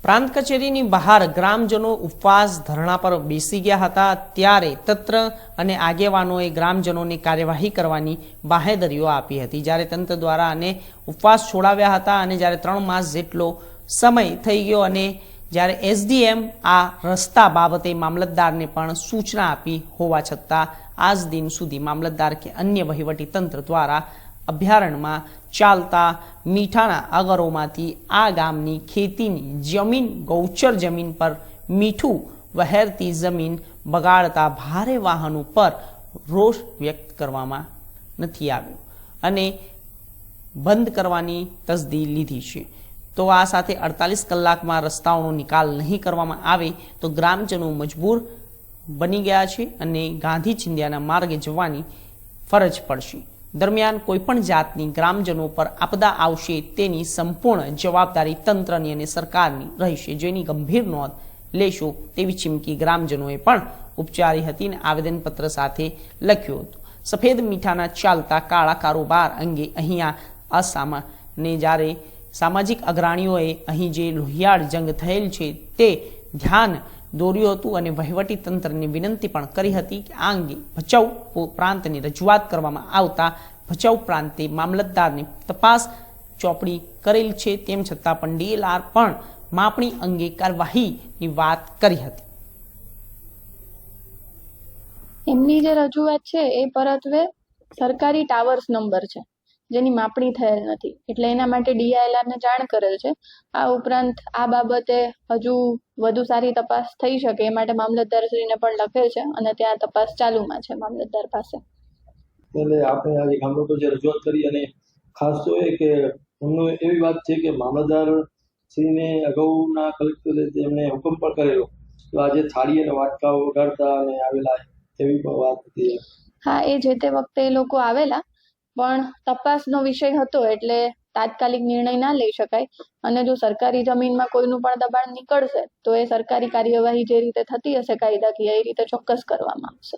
પ્રાંત કચેરીની બહાર ગ્રામજનો ઉપવાસ ધરણા પર બેસી ગયા હતા ત્યારે તંત્ર અને આગેવાનોએ ગ્રામજનોને કાર્યવાહી કરવાની બાહેધરીઓ આપી હતી। જ્યારે તંત્ર દ્વારા અને ઉપવાસ છોડાવ્યા હતા અને જ્યારે 3 માસ જેટલો સમય થઈ ગયો અને જ્યારે એસડીએમ આ રસ્તા બાબતે મામલતદારને પણ સૂચના આપી હોવા છતાં આજ દિન સુધી મામલતદાર કે અન્ય વહીવટી તંત્ર દ્વારા અભયારણ્યમાં ચાલતા મીઠાના અગરોમાંથી આ ગામની ખેતીની જમીન ગૌચર જમીન પર મીઠું વહેરતી જમીન બગાડતા ભારે વાહનો પર રોષ વ્યક્ત કરવામાં નથી આવ્યો અને બંધ કરવાની તસદી લીધી છે। તો આ સાથે 48 કલાકમાં રસ્તાઓનો નિકાલ નહીં કરવામાં આવે તો ગ્રામજનો મજબૂર બની ગયા છે અને ગાંધી ચિંધ્યાના માર્ગે જવાની ફરજ પડશે। દરમિયાન કોઈપણ જાતની ગ્રામજનો પર આપદા આવશે તેની સંપૂર્ણ જવાબદારી તંત્રની અને સરકારની રહેશે, જેની ગંભીર નોંધ લેશો તેવી ચીમકી ગ્રામજનોએ પણ ઉપચારી હતી અને આવેદનપત્ર સાથે લખ્યું હતું। સફેદ મીઠાના ચાલતા કાળા કારોબાર અંગે અહીંયા અસામાન્ય જ્યારે સામાજિક અગ્રણીઓએ અહીં જે લોહિયાળ જંગ થયેલ છે તે ધ્યાન દોર્યું હતું અને વહીવટી તંત્રને વિનંતી પણ કરી હતી કે આ અંગે ભચાઉ પ્રાંતની રજૂઆત કરવામાં આવતા ભચાઉ પ્રાંતે મામલતદારને તપાસ ચોપડી કરેલ છે। તેમ છતાં પણ ડીએલઆર પણ માપણી અંગે કાર્યવાહીની વાત કરી હતી। એમની જે રજૂઆત છે એ પરત્વે સરકારી ટાવર્સ નંબર છે જેની માપણી થયેલ નથી, એટલે એના માટે ડીઆઈએલઆર ને જાણ કરેલ છે। આ ઉપરાંત આ બાબતે હજુ વધુ સારી તપાસ થઈ શકે એ માટે મામલતદારશ્રીને પણ લખેલ છે અને ત્યાં તપાસ ચાલુમાં છે મામલતદાર પાસે। એટલે આપણે આ ગામ લોકો જે રજૂઆત કરી અને ખાસ તો એ કે એમનો એવી વાત છે કે મામલતદાર શ્રીને અગાઉના કલેક્ટરે એમને હુકમ પણ કરેલો તો આજે થાળી અને વાટકાઓ વગાડતા અને આવેલા એવી પણ વાત હતી। હા, એ જે તે વખતે એ લોકો આવેલા પણ તપાસનો વિષય હતો એટલે તાત્કાલિક નિર્ણય ના લઈ શકાય અને જો સરકારી જમીનમાં કોઈનું પણ દબાણ નીકળશે તો એ સરકારી કાર્યવાહી જે રીતે થતી હશે કાયદાકીય એ રીતે ચોક્કસ કરવામાં આવશે।